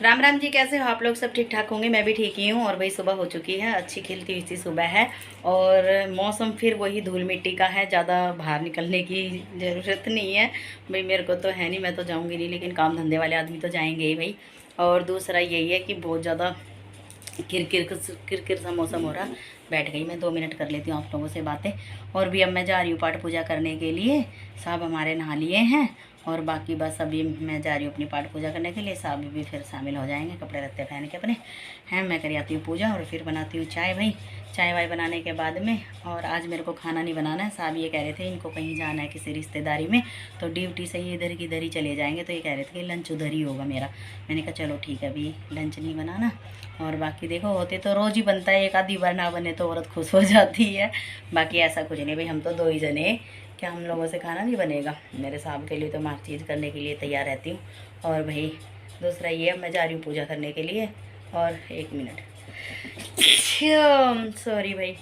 राम राम जी, कैसे हो आप लोग? सब ठीक ठाक होंगे, मैं भी ठीक ही हूँ। और भाई सुबह हो चुकी है, अच्छी खिलती हुई सी सुबह है। और मौसम फिर वही धूल मिट्टी का है, ज़्यादा बाहर निकलने की ज़रूरत नहीं है। भाई मेरे को तो है नहीं, मैं तो जाऊँगी नहीं, लेकिन काम धंधे वाले आदमी तो जाएंगे ही भाई। और दूसरा यही है कि बहुत ज़्यादा किरकिर सा मौसम हो रहा। बैठ गई मैं, 2 मिनट कर लेती हूँ आप लोगों से बातें। और भी अब मैं जा रही हूँ पाठ पूजा करने के लिए। साहब हमारे नहा लिए हैं और बाकी बस अभी मैं जा रही हूँ अपनी पाठ पूजा करने के लिए। साहब भी फिर शामिल हो जाएंगे कपड़े रत्ते पहन के अपने। हैं मैं कर आती हूँ पूजा और फिर बनाती हूँ चाय भाई। चाय वाय बनाने के बाद में, और आज मेरे को खाना नहीं बनाना है। साहब ये कह रहे थे इनको कहीं जाना है किसी रिश्तेदारी में, तो ड्यूटी से ये इधर की इधर ही चले जाएंगे। तो ये कह रहे थे कि लंच उधर ही होगा मेरा। मैंने कहा चलो ठीक है, अभी लंच नहीं बनाना। और बाकी देखो, होते तो रोज़ ही बनता है, एक आधी बार ना बने तो औरत खुश हो जाती है। बाकी ऐसा कुछ नहीं भाई, हम तो 2 ही जने, क्या हम लोगों से खाना नहीं बनेगा? मेरे साहब के लिए तो मैं हर चीज़ करने के लिए तैयार रहती हूँ। और भाई दूसरा ये, अब मैं जा रही हूँ पूजा करने के लिए। और 1 मिनट, सॉरी भाई।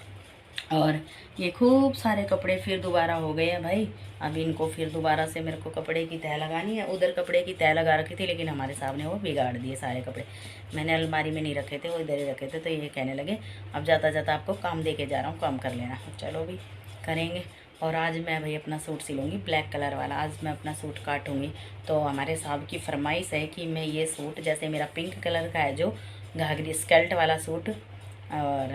और ये खूब सारे कपड़े फिर दोबारा हो गए हैं भाई। अब इनको फिर दोबारा से मेरे को कपड़े की तह लगानी है। उधर कपड़े की तह लगा रखी थी, लेकिन हमारे साहब ने वो बिगाड़ दिए सारे कपड़े। मैंने अलमारी में नहीं रखे थे, वो इधर ही रखे थे। तो ये कहने लगे अब जाता जाता आपको काम दे के जा रहा हूँ, काम कर लेना। चलो भी करेंगे। और आज मैं भाई अपना सूट सिलूँगी ब्लैक कलर वाला। आज मैं अपना सूट काटूँगी। तो हमारे साहब की फरमाइश है कि मैं ये सूट, जैसे मेरा पिंक कलर का है जो घाघरी स्कर्ट वाला सूट और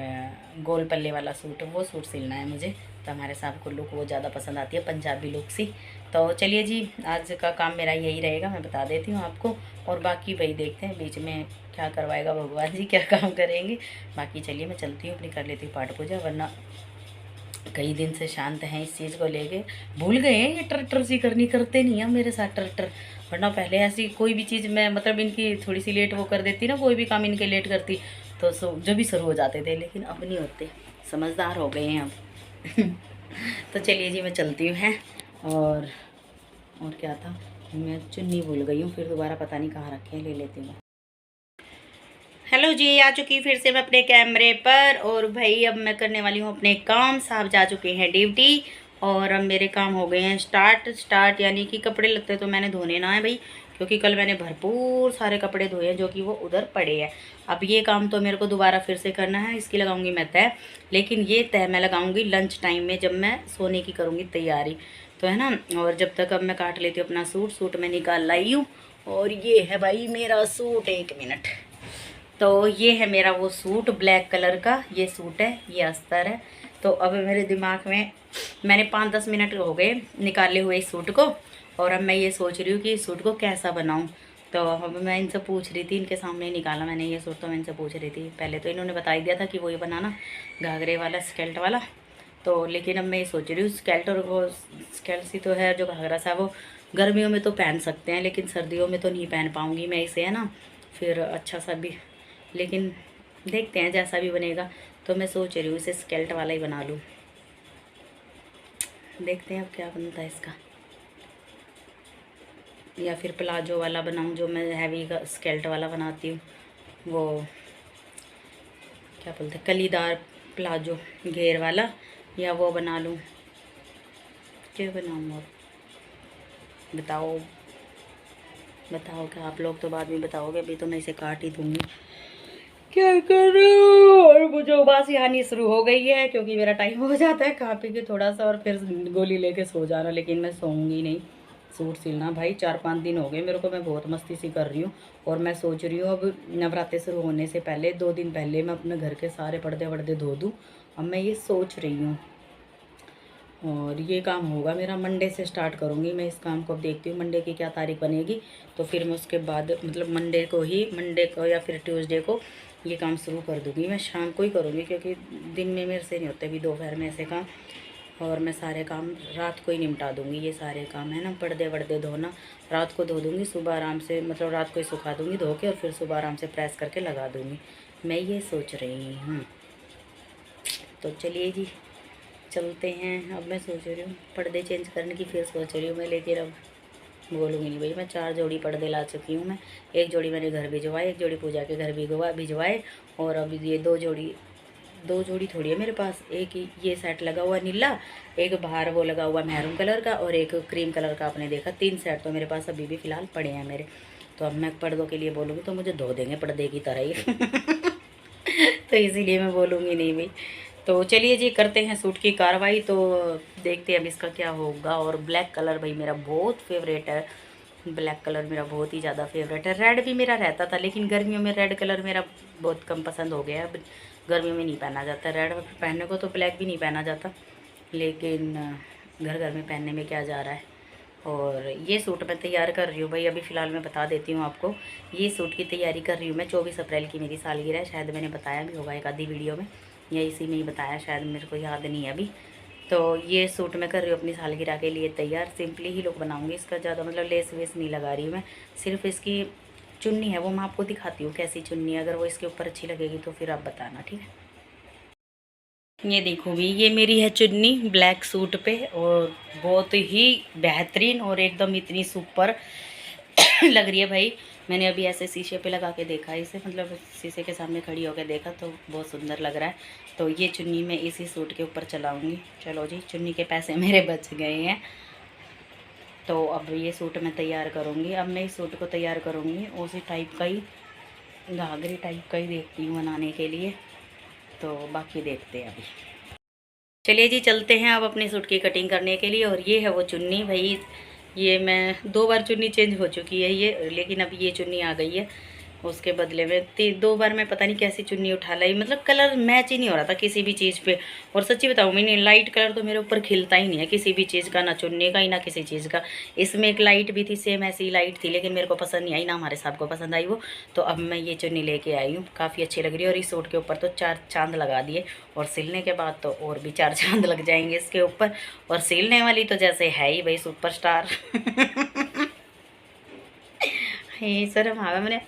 गोल पल्ले वाला सूट, वो सूट सिलना है मुझे। तो हमारे साहब को लुक वो ज़्यादा पसंद आती है, पंजाबी लुक सी। तो चलिए जी, आज का काम मेरा यही रहेगा, मैं बता देती हूँ आपको। और बाकी भाई देखते हैं बीच में क्या करवाएगा भगवान जी, क्या काम करेंगे। बाकी चलिए मैं चलती हूँ अपनी, कर लेती हूँ पाठ पूजा, वरना कई दिन से शांत हैं इस चीज़ को लेके। भूल गए हैं ये टर सी करनी, करते नहीं है मेरे साथ टर। वरना पहले ऐसी कोई भी चीज़ मैं, मतलब इनकी थोड़ी सी लेट वो कर देती ना, कोई भी काम इनके लेट करती तो जब भी शुरू हो जाते थे, लेकिन अब नहीं होते, समझदार हो गए हैं अब। तो चलिए जी मैं चलती हूँ हैं। और क्या था, मैं चुन्नी भूल गई हूँ, फिर दोबारा पता नहीं कहाँ रखे हैं, ले लेती हूँ। हेलो जी, आ चुकी फिर से मैं अपने कैमरे पर। और भाई अब मैं करने वाली हूँ अपने काम। साहब जा चुके हैं ड्यूटी और अब मेरे काम हो गए हैं स्टार्ट यानी कि कपड़े लत्ते तो मैंने धोने ना है भाई, क्योंकि कल मैंने भरपूर सारे कपड़े धोए हैं जो कि वो उधर पड़े हैं। अब ये काम तो मेरे को दोबारा फिर से करना है, इसकी लगाऊंगी मैं तय। लेकिन ये तय मैं लगाऊंगी लंच टाइम में, जब मैं सोने की करूँगी तैयारी, तो है ना। और जब तक अब मैं काट लेती हूँ अपना सूट मैं निकाल लाई हूँ। और ये है भाई मेरा सूट, 1 मिनट। तो ये है मेरा वो सूट ब्लैक कलर का, ये सूट है, ये अस्तर है। तो अब मेरे दिमाग में, मैंने 5-10 मिनट हो गए निकाले हुए इस सूट को। और अब मैं ये सोच रही हूँ कि इस सूट को कैसा बनाऊँ। तो अब मैं इनसे पूछ रही थी, इनके सामने निकाला मैंने ये सूट, तो मैं इनसे पूछ रही थी। पहले तो इन्होंने बता ही दिया था कि वो ये बनाना घाघरे वाला स्केल्ट वाला। तो लेकिन अब मैं ये सोच रही हूँ स्केल्ट, और वो स्केल्ट सी तो है जो घाघरा सा, वो गर्मियों में तो पहन सकते हैं, लेकिन सर्दियों में तो नहीं पहन पाऊँगी मैं इसे, है ना। फिर अच्छा सा भी, लेकिन देखते हैं जैसा भी बनेगा। तो मैं सोच रही हूँ इसे स्केल्ट वाला ही बना लूँ, देखते हैं अब क्या बनता है इसका। या फिर प्लाजो वाला बनाऊँ, जो मैं हैवी का स्केल्ट वाला बनाती हूँ, वो क्या बोलते हैं, कलीदार प्लाजो घेर वाला, या वो बना लूँ। क्या बनाऊँ और बताओ क्या आप लोग तो बाद में बताओगे, अभी तो मैं इसे काट ही दूँगी। क्या करूँ? और मुझे उबासी आनी शुरू हो गई है, क्योंकि मेरा टाइम हो जाता है खा पी के थोड़ा सा और फिर गोली लेके सो जाना। लेकिन मैं सोऊंगी नहीं, सूट सिलना भाई। 4-5 दिन हो गए मेरे को, मैं बहुत मस्ती सी कर रही हूँ। और मैं सोच रही हूँ अब नवरात्रे शुरू होने से पहले 2 दिन पहले मैं अपने घर के सारे पर्दे वर्दे धो दूँ। अब मैं ये सोच रही हूँ, और ये काम होगा मेरा मंडे से स्टार्ट करूँगी मैं इस काम को। अब देखती हूँ मंडे की क्या तारीख बनेगी, तो फिर मैं उसके बाद, मतलब मंडे को या फिर ट्यूसडे को ये काम शुरू कर दूँगी। मैं शाम को ही करूँगी, क्योंकि दिन में मेरे से नहीं होते अभी, दोपहर में ऐसे काम। और मैं सारे काम रात को ही निपटा दूँगी, ये सारे काम है ना, पर्दे वर्दे धोना रात को धो दूँगी, सुबह आराम से, मतलब रात को ही सुखा दूँगी धो के, और फिर सुबह आराम से प्रेस करके लगा दूँगी। मैं ये सोच रही हूँ। तो चलिए जी चलते हैं। अब मैं सोच रही हूँ पर्दे चेंज करने की, फिर सोच रही हूँ मैं, लेकिन अब बोलूँगी नहीं भाई। मैं 4 जोड़ी पर्दे ला चुकी हूँ मैं, 1 जोड़ी मैंने घर भिजवाए, 1 जोड़ी पूजा के घर भिजवाए। और अब ये 2 जोड़ी थोड़ी है मेरे पास। एक ये सेट लगा हुआ नीला, एक बाहर वो लगा हुआ मैरून कलर का, और एक क्रीम कलर का आपने देखा। 3 सेट तो मेरे पास अभी भी फ़िलहाल पड़े हैं मेरे। तो अब मैं पर्दों के लिए बोलूँगी तो मुझे धो देंगे पर्दे की तरह ही तो इसीलिए मैं बोलूँगी नहीं भाई। तो चलिए जी करते हैं सूट की कार्रवाई। तो देखते हैं अब इसका क्या होगा। और ब्लैक कलर भाई मेरा बहुत फेवरेट है, ब्लैक कलर मेरा बहुत ही ज़्यादा फेवरेट है। रेड भी मेरा रहता था लेकिन गर्मियों में रेड कलर मेरा बहुत कम पसंद हो गया है। अब गर्मियों में नहीं पहना जाता रेड, पहनने को तो ब्लैक भी नहीं पहना जाता, लेकिन घर घर में पहनने में क्या जा रहा है। और ये सूट मैं तैयार कर रही हूँ भाई, अभी फ़िलहाल मैं बता देती हूँ आपको। ये सूट की तैयारी कर रही हूँ मैं, 24 अप्रैल की मेरी सालगिरह है, शायद मैंने बताया भी होगा एक आधी वीडियो में या इसी में ही बताया, शायद मेरे को याद नहीं है अभी। तो ये सूट मैं कर रही हूँ अपनी सालगिरह के लिए तैयार। सिंपली ही लुक बनाऊँगी इसका, ज़्यादा मतलब लेस वेस नहीं लगा रही हूँ मैं। सिर्फ इसकी चुन्नी है वो मैं आपको दिखाती हूँ कैसी चुन्नी है, अगर वो इसके ऊपर अच्छी लगेगी तो फिर आप बताना, ठीक है। ये देखो भी, ये मेरी है चुन्नी ब्लैक सूट पे, और बहुत ही बेहतरीन और एकदम इतनी सुपर लग रही है भाई। मैंने अभी ऐसे शीशे पे लगा के देखा इसे, मतलब शीशे के सामने खड़ी होकर देखा तो बहुत सुंदर लग रहा है। तो ये चुन्नी मैं इसी सूट के ऊपर चलाऊंगी। चलो जी, चुन्नी के पैसे मेरे बच गए हैं। तो अब ये सूट मैं तैयार करूँगी। अब मैं इस सूट को तैयार करूँगी उसी टाइप का ही, घाघरी टाइप का ही देखती हूँ बनाने के लिए। तो बाकी देखते हैं अभी। चलिए जी चलते हैं अब अपने सूट की कटिंग करने के लिए। और ये है वो चुन्नी भाई, ये मैं 2 बार चुन्नी चेंज हो चुकी है ये, लेकिन अब ये चुन्नी आ गई है उसके बदले में 2 बार मैं पता नहीं कैसी चुन्नी उठा लाई, मतलब कलर मैच ही नहीं हो रहा था किसी भी चीज़ पे। और सच्ची बताऊँ मैंने, लाइट कलर तो मेरे ऊपर खिलता ही नहीं है किसी भी चीज़ का, ना चुन्नी का ही ना किसी चीज़ का। इसमें एक लाइट भी थी, सेम ऐसी लाइट थी, लेकिन मेरे को पसंद नहीं आई, ना हमारे साहब को पसंद आई वो। तो अब मैं ये चुन्नी लेके आई हूँ, काफ़ी अच्छी लग रही है। और इस सूट के ऊपर तो 4 चांद लगा दिए, और सिलने के बाद तो और भी 4 चांद लग जाएंगे इसके ऊपर। और सिलने वाली तो जैसे है ही भाई सुपरस्टार ये शर्म आ गया मैंने।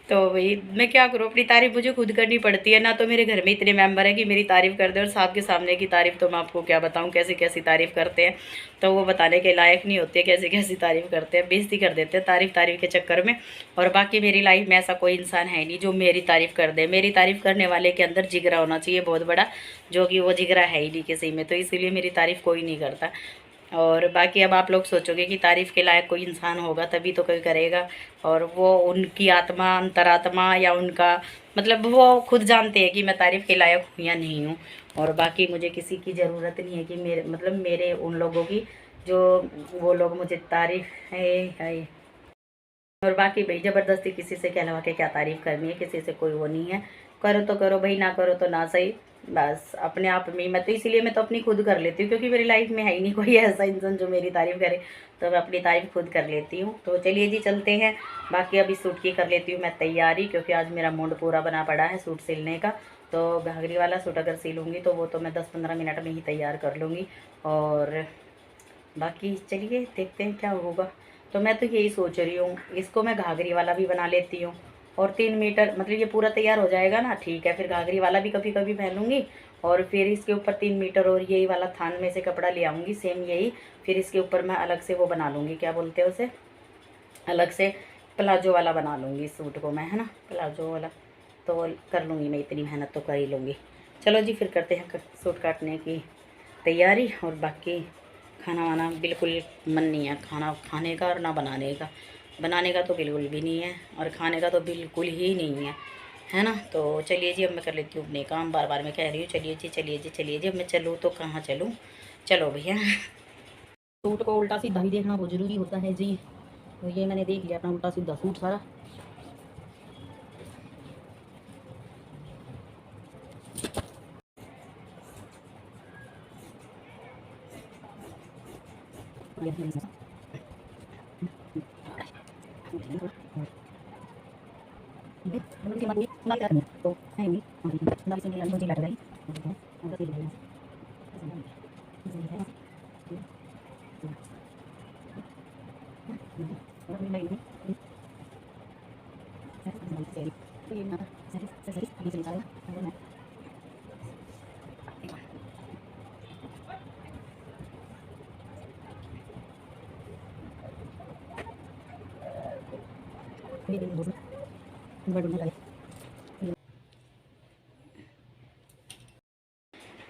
तो भाई मैं क्या करूँ, अपनी तारीफ मुझे खुद करनी पड़ती है ना। तो मेरे घर में इतने मेंबर हैं कि मेरी तारीफ कर दे, और साहब के सामने की तारीफ तो मैं आपको क्या बताऊँ, कैसी कैसी तारीफ करते हैं। तो वो बताने के लायक नहीं होते कैसी कैसी तारीफ करते हैं, बेइज्जती कर देते हैं तारीफ के चक्कर में। और बाकी मेरी लाइफ में ऐसा कोई इंसान है नहीं जो मेरी तारीफ कर दे। मेरी तारीफ करने वाले के अंदर जिगरा होना चाहिए बहुत बड़ा, जो कि वो जिगरा है ही नहीं किसी में, तो इसीलिए मेरी तारीफ कोई नहीं करता। और बाकी अब आप लोग सोचोगे कि तारीफ़ के लायक कोई इंसान होगा तभी तो कोई करेगा, और वो उनकी आत्मा, अंतरात्मा, या उनका मतलब वो खुद जानते हैं कि मैं तारीफ़ के लायक हूँ या नहीं हूँ। और बाकी मुझे किसी की ज़रूरत नहीं है कि मेरे उन लोगों की जो वो लोग मुझे तारीफ़ है। और बाकी भाई ज़बरदस्ती किसी से कहलवा के क्या तारीफ़ करनी है, किसी से कोई वो नहीं है। करो तो करो भाई, ना करो तो ना सही, बस अपने आप में। मैं तो इसीलिए मैं तो अपनी खुद कर लेती हूँ, क्योंकि मेरी लाइफ में है ही नहीं कोई ऐसा इंसान जो मेरी तारीफ़ करे, तो मैं अपनी तारीफ़ खुद कर लेती हूँ। तो चलिए जी चलते हैं। बाकी अभी सूट की कर लेती हूँ मैं तैयारी, क्योंकि आज मेरा मूड पूरा बना पड़ा है सूट सिलने का। तो घाघरी वाला सूट अगर सिलूँगी तो वो तो मैं 10-15 मिनट में ही तैयार कर लूँगी। और बाकी चलिए देखते हैं क्या होगा। तो मैं तो यही सोच रही हूँ, इसको मैं घाघरी वाला भी बना लेती हूँ। और 3 मीटर मतलब ये पूरा तैयार हो जाएगा ना, ठीक है, फिर घाघरी वाला भी कभी कभी पहनूंगी। और फिर इसके ऊपर 3 मीटर और यही वाला थान में से कपड़ा ले आऊँगी सेम यही। फिर इसके ऊपर मैं अलग से वो बना लूँगी, क्या बोलते हैं उसे, अलग से प्लाजो वाला बना लूँगी सूट को मैं, है ना, प्लाजो वाला। तो कर लूँगी मैं, इतनी मेहनत तो कर ही लूँगी। चलो जी फिर करते हैं सूट काटने की तैयारी। और बाकी खाना वाना बिल्कुल मन नहीं है खाना खाने का, और ना बनाने का। बनाने का तो बिल्कुल भी नहीं है, और खाने का तो बिल्कुल ही नहीं है ना। तो चलिए जी अब मैं कर लेती हूँ अपने काम, बार बार मैं कह रही हूँ चलिए जी चलिए जी चलिए जी। अब मैं चलूँ तो कहाँ चलूँ, चलो भैया। सूट को उल्टा सीधा भी देखना बहुत ज़रूरी होता है जी। तो ये मैंने देख लिया अपना उल्टा सीधा सूट सारा।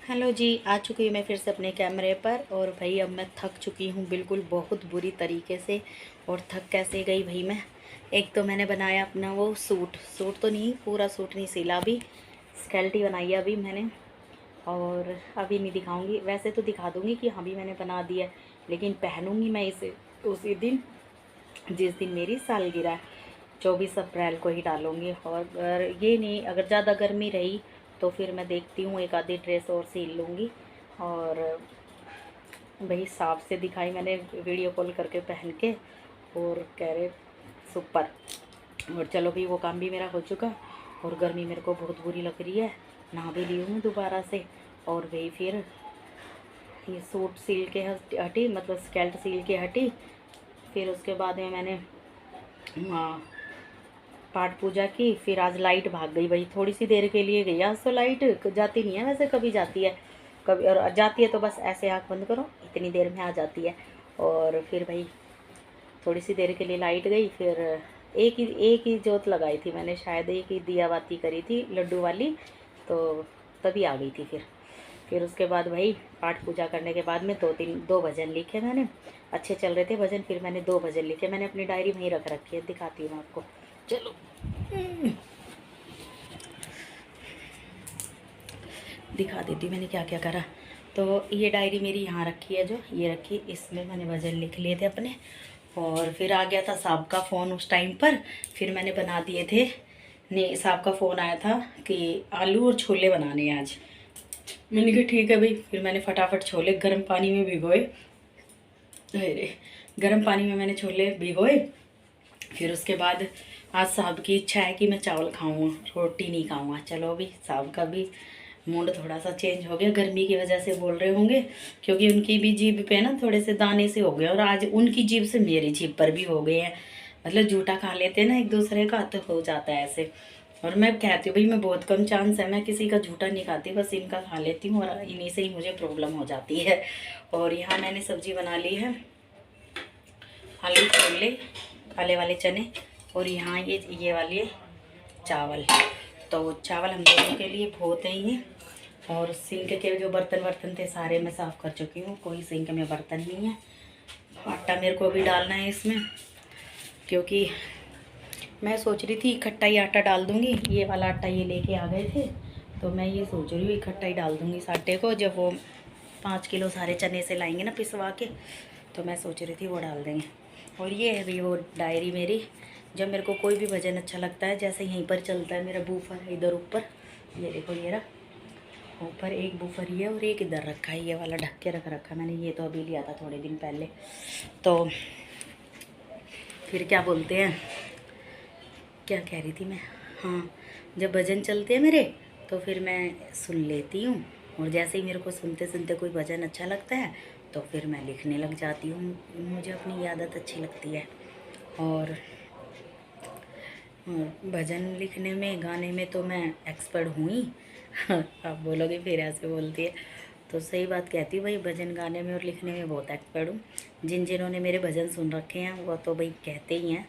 हेलो जी, आ चुकी हूँ मैं फिर से अपने कैमरे पर। और भाई अब मैं थक चुकी हूँ बिल्कुल बहुत बुरी तरीके से। और थक कैसे गई भाई मैं, एक तो मैंने बनाया अपना वो सूट तो नहीं, पूरा सूट नहीं सिला अभी, स्केल्टी बनाई है अभी मैंने, और अभी नहीं दिखाऊंगी। वैसे तो दिखा दूंगी कि हाँ भी मैंने बना दिया है, लेकिन पहनूंगी मैं इसे उसी दिन जिस दिन मेरी सालगिरह है, 24 अप्रैल को ही डालूंगी। और अगर ये नहीं, अगर ज़्यादा गर्मी रही तो फिर मैं देखती हूँ एक आधी ड्रेस और सिल लूँगी। और भाई साफ से दिखाई मैंने वीडियो कॉल करके पहन के, और कह रहे सुपर। और चलो भाई वो काम भी मेरा हो चुका, और गर्मी मेरे को बहुत बुरी लग रही है, नहा भी ली हूँ दोबारा से। और भाई फिर ये सूट सिल के हटी, मतलब स्केल्ट सिल के हटी। फिर उसके बाद में मैंने पाठ पूजा की। फिर आज लाइट भाग गई भाई, थोड़ी सी देर के लिए गई। आज तो लाइट जाती नहीं है, वैसे कभी जाती है कभी, और जाती है तो बस ऐसे आँख बंद करो इतनी देर में आ जाती है। और फिर भाई थोड़ी सी देर के लिए लाइट गई, फिर एक ही जोत लगाई थी मैंने, शायद एक ही दिया बाती करी थी लड्डू वाली, तो तभी आ गई थी। फिर उसके बाद भाई पाठ पूजा करने के बाद में दो भजन लिखे मैंने, अच्छे चल रहे थे भजन। फिर मैंने 2 भजन लिखे, मैंने अपनी डायरी वहीं रख रखी है, दिखाती हूँ आपको, चलो। दिखा देती हूँ मैंने क्या क्या करा। तो ये डायरी मेरी यहाँ रखी है, जो ये रखी, इसमें मैंने भजन लिख लिए थे अपने। और फिर आ गया था साहब का फ़ोन उस टाइम पर, फिर मैंने बना दिए थे। नहीं, साहब का फ़ोन आया था कि आलू और छोले बनाने हैं आज। मैंने कहा ठीक है भाई। फिर मैंने फटाफट छोले गर्म पानी में भिगोए, अरे गर्म पानी में मैंने छोले भिगोए। फिर उसके बाद आज साहब की इच्छा है कि मैं चावल खाऊंगा, रोटी नहीं खाऊंगा। चलो अभी साहब का भी मूड थोड़ा सा चेंज हो गया, गर्मी की वजह से बोल रहे होंगे, क्योंकि उनकी भी जीभ पे ना थोड़े से दाने से हो गए, और आज उनकी जीभ से मेरी जीभ पर भी हो गए हैं। मतलब जूठा खा लेते हैं ना एक दूसरे का, तो हो जाता है ऐसे। और मैं कहती हूँ भाई, मैं बहुत कम चांस है, मैं किसी का झूठा नहीं खाती, बस इनका खा लेती हूँ, और इन्हीं से ही मुझे प्रॉब्लम हो जाती है। और यहाँ मैंने सब्जी बना ली है, आलू छोले काले वाले चने, और यहाँ ये वाले चावल। तो चावल हम दोनों के लिए बहुत ही हैं। और सिंक के जो बर्तन थे सारे मैं साफ़ कर चुकी हूँ, कोई सिंक में बर्तन नहीं है। आटा मेरे को अभी डालना है इसमें, क्योंकि मैं सोच रही थी इकट्ठा ही आटा डाल दूँगी। ये वाला आटा ये लेके आ गए थे, तो मैं ये सोच रही हूँ इकट्ठा ही डाल दूँगी इस आटे को। जब वो 5 किलो सारे चने से लाएंगे ना पिसवा के, तो मैं सोच रही थी वो डाल देंगे। और ये है भी वो डायरी मेरी, जब मेरे को कोई भी भजन अच्छा लगता है, जैसे यहीं पर चलता है मेरा बूफर है इधर ऊपर, ये देखो ये रहा ऊपर एक बूफर ये, और एक इधर रखा है, ये वाला ढक के रख रखा मैंने। ये तो अभी लिया था थोड़े दिन पहले। तो फिर क्या बोलते हैं, क्या कह रही थी मैं, हाँ, जब भजन चलते हैं मेरे तो फिर मैं सुन लेती हूँ, और जैसे ही मेरे को सुनते सुनते कोई भजन अच्छा लगता है तो फिर मैं लिखने लग जाती हूँ। मुझे अपनी आदत अच्छी लगती है। और भजन लिखने में, गाने में तो मैं एक्सपर्ट हूँ ही। आप बोलोगे फिर ऐसे बोलती है, तो सही बात कहती हूँ भाई, भजन गाने में और लिखने में बहुत एक्सपर्ट हूँ। जिन्होंने मेरे भजन सुन रखे हैं वो तो भाई कहते ही हैं।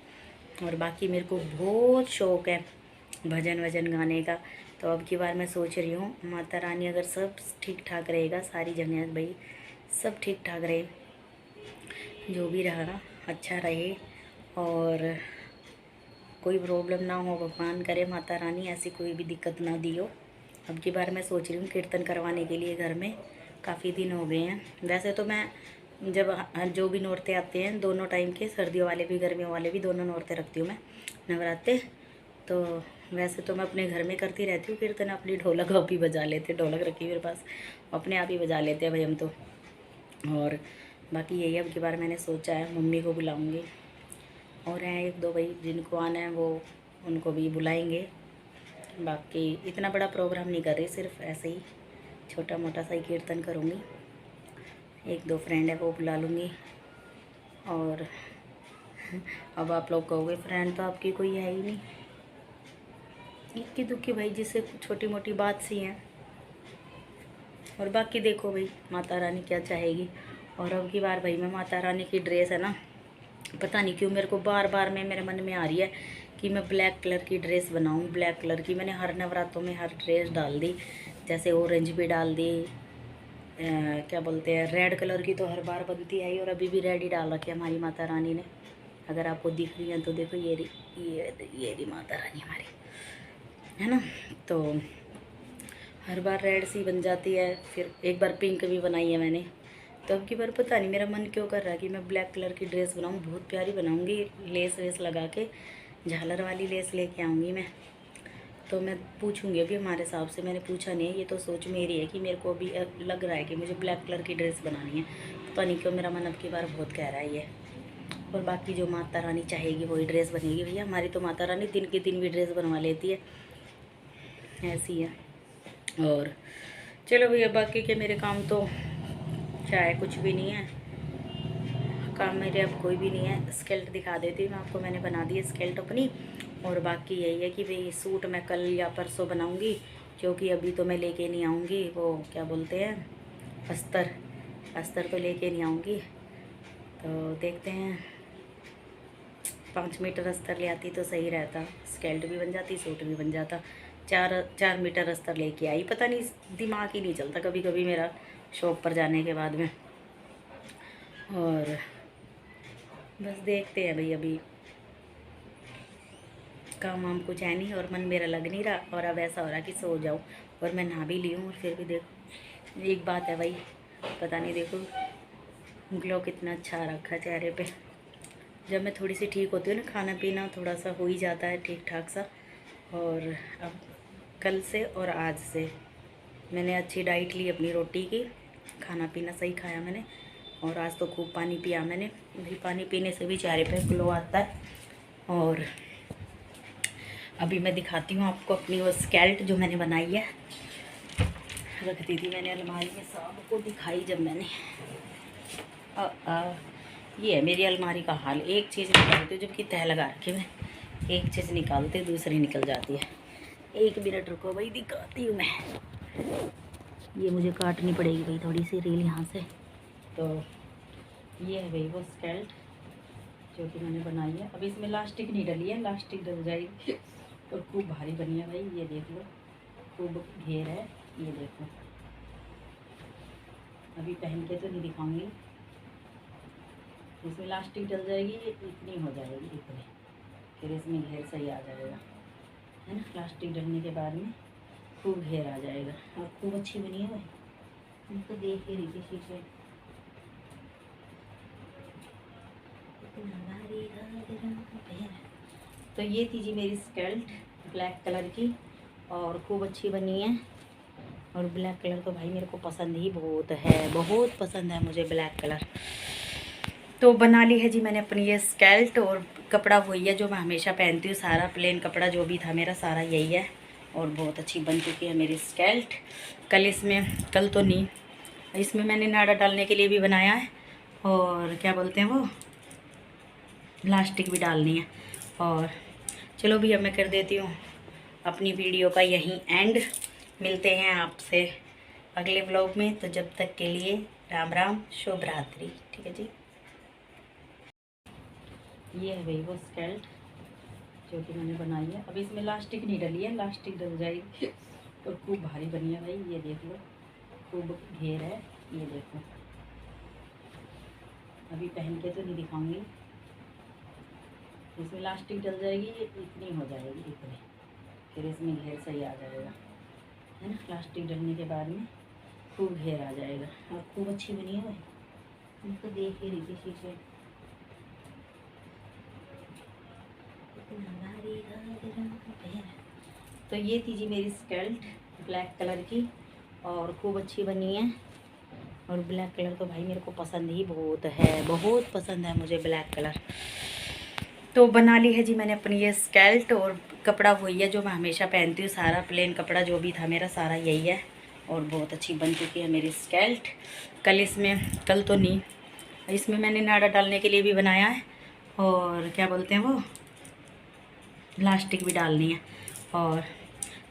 और बाकी मेरे को बहुत शौक़ है भजन वजन गाने का। तो अब की बार मैं सोच रही हूँ, माता रानी अगर सब ठीक ठाक रहेगा, सारी जगह भाई सब ठीक ठाक रहे, जो भी रहा अच्छा रहे, और कोई प्रॉब्लम ना हो, भगवान करे माता रानी ऐसी कोई भी दिक्कत ना दी हो। अब की बार मैं सोच रही हूँ कीर्तन करवाने के लिए घर में, काफ़ी दिन हो गए हैं। वैसे तो मैं जब जो भी नौरते आते हैं दोनों टाइम के, सर्दियों वाले भी गर्मियों वाले भी, दोनों नौरते रखती हूँ मैं, नवरात्रे। तो वैसे तो मैं अपने घर में करती रहती हूँ कीर्तन, अपनी ढोलक आप ही बजा लेते, ढोलक रखी मेरे पास, अपने आप ही बजा लेते हैं भाई हम तो। और बाकी यही अब की बार मैंने सोचा है, मम्मी को बुलाऊँगी, और हैं 1-2 भाई जिनको आना है वो, उनको भी बुलाएंगे। बाकी इतना बड़ा प्रोग्राम नहीं कर रही, सिर्फ ऐसे ही छोटा मोटा सा ही कीर्तन करूँगी। 1-2 फ्रेंड है वो बुला लूँगी। और अब आप लोग कहोगे फ्रेंड तो आपकी कोई है ही नहीं, इक्की दुक्की भाई जिससे छोटी मोटी बात सी है। और बाकी देखो भाई माता रानी क्या चाहेगी। और अब की बार भाई मैं माता रानी की ड्रेस है ना, पता नहीं क्यों मेरे को बार बार में मेरे मन में आ रही है कि मैं ब्लैक कलर की ड्रेस बनाऊं। ब्लैक कलर की मैंने हर नवरात्रों में हर ड्रेस डाल दी, जैसे ऑरेंज भी डाल दी, क्या बोलते हैं रेड कलर की तो हर बार बनती है, और अभी भी रेड ही डाल रखी है हमारी माता रानी ने अगर आपको दिख रही है तो देखो, ये रही माता रानी हमारी, है ना। तो हर बार रेड सी बन जाती है, फिर एक बार पिंक भी बनाई है मैंने। तो अब की बार पता नहीं मेरा मन क्यों कर रहा है कि मैं ब्लैक कलर की ड्रेस बनाऊँ, बहुत प्यारी बनाऊँगी, लेस वेस लगा के, झालर वाली लेस लेके आऊँगी मैं। तो मैं पूछूंगी अभी हमारे साहब से, मैंने पूछा नहीं है, ये तो सोच मेरी है कि मेरे को अभी लग रहा है कि मुझे ब्लैक कलर की ड्रेस बनानी है। पता नहीं क्यों मेरा मन अब की बार बहुत कह रहा है ये। और बाकी जो माता रानी चाहेगी वही ड्रेस बनेगी भैया, हमारी तो माता रानी दिन के दिन भी ड्रेस बनवा लेती है, ऐसी है। और चलो भैया, बाकी के मेरे काम तो चाहे कुछ भी नहीं है, काम मेरे अब कोई भी नहीं है। स्केल्ट दिखा देती हूँ मैं आपको, मैंने बना दी है स्केल्ट अपनी। और बाकी यही है कि भाई सूट मैं कल या परसों बनाऊँगी, क्योंकि अभी तो मैं लेके नहीं आऊँगी, वो क्या बोलते हैं, अस्तर तो लेके नहीं आऊँगी। तो देखते हैं, 5 मीटर अस्तर ले आती तो सही रहता, स्केल्ट भी बन जाती, सूट भी बन जाता। 4 मीटर अस्तर लेके आई, पता नहीं दिमाग ही नहीं चलता कभी कभी मेरा शॉप पर जाने के बाद में। और बस देखते हैं भाई, अभी काम वाम कुछ है नहीं और मन मेरा लग नहीं रहा, और अब ऐसा हो रहा कि सो जाऊँ। और मैं नहा भी ली हूँ, और फिर भी देखो एक बात है भाई, पता नहीं देखो ग्लो कितना अच्छा रखा चेहरे पे। जब मैं थोड़ी सी ठीक होती हूँ ना, खाना पीना थोड़ा सा हो ही जाता है ठीक ठाक सा। और अब कल से और आज से मैंने अच्छी डाइट ली अपनी रोटी की, खाना पीना सही खाया मैंने, और आज तो खूब पानी पिया मैंने भाई। पानी पीने से भी चेहरे पे ग्लो आता है। और अभी मैं दिखाती हूँ आपको अपनी वो स्केल्ट जो मैंने बनाई है, रख दी थी मैंने अलमारी में, सबको दिखाई जब मैंने। ये है मेरी अलमारी का हाल, एक चीज़ निकालती हूँ जबकि तह लगा रखी मैं, एक चीज़ निकालते दूसरी निकल जाती है। 1 मिनट रुको भाई, दिखाती हूँ मैं। ये मुझे काटनी पड़ेगी भाई थोड़ी सी रील यहाँ से। तो ये है भाई वो स्केल्ट जो कि मैंने बनाई है। अब इसमें लास्टिक नहीं डली है, लास्टिक डल जाएगी। और खूब भारी बनी है भाई, ये देख लो, खूब घेर है, ये देखो। अभी पहन के तो नहीं दिखाऊंगी, इसमें लास्टिक डल जाएगी, इतनी हो जाएगी इतनी, फिर इसमें घेर सही आ जाएगा, है ना। प्लास्टिक डलने के बाद में खूब घेर आ जाएगा, और खूब अच्छी बनी है भाई, मैं तो देख ही रही थी शीशे। तो ये थी जी मेरी स्केल्ट ब्लैक कलर की, और खूब अच्छी बनी है। और ब्लैक कलर तो भाई मेरे को पसंद ही बहुत है, बहुत पसंद है मुझे ब्लैक कलर। तो बना ली है जी मैंने अपनी ये स्केल्ट, और कपड़ा वही है जो मैं हमेशा पहनती हूँ, सारा प्लेन कपड़ा जो भी था मेरा सारा यही है। और बहुत अच्छी बन चुकी है मेरी स्केल्ट। कल तो नहीं, इसमें मैंने नाड़ा डालने के लिए भी बनाया है, और क्या बोलते हैं वो, प्लास्टिक भी डालनी है। और चलो भी अब मैं कर देती हूँ अपनी वीडियो का यहीं एंड। मिलते हैं आपसे अगले व्लॉग में, तो जब तक के लिए राम राम, शुभ रात्रि। ठीक है जी। ये है भाई वो स्केल्ट जो कि मैंने बनाई है। अब इसमें लास्टिक नहीं डली है, लास्टिक डल जाएगी। और खूब भारी बनी है भाई, ये देख लो, खूब घेर है, ये देखो। अभी पहन के तो नहीं दिखाऊंगी, इसमें लास्टिक डल जाएगी, इतनी हो जाएगी इतनी, फिर इसमें घेर सही आ जाएगा, है ना। प्लास्टिक डलने के बाद में खूब घेर आ जाएगा, और खूब अच्छी बनी है भाई, मैं तो देख ही रही थी शीशे। तो ये थी जी मेरी स्केल्ट ब्लैक कलर की, और खूब अच्छी बनी है। और ब्लैक कलर तो भाई मेरे को पसंद ही बहुत है, बहुत पसंद है मुझे ब्लैक कलर। तो बना ली है जी मैंने अपनी ये स्केल्ट, और कपड़ा वही है जो मैं हमेशा पहनती हूँ, सारा प्लेन कपड़ा जो भी था मेरा सारा यही है। और बहुत अच्छी बन चुकी है मेरी स्केल्ट। कल तो नहीं, इसमें मैंने नाड़ा डालने के लिए भी बनाया है, और क्या बोलते हैं वो, प्लास्टिक भी डालनी है। और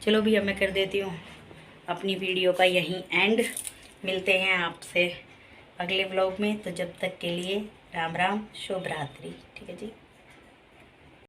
चलो भी अब मैं कर देती हूँ अपनी वीडियो का यहीं एंड। मिलते हैं आपसे अगले व्लॉग में, तो जब तक के लिए राम राम, शुभ रात्रि। ठीक है जी।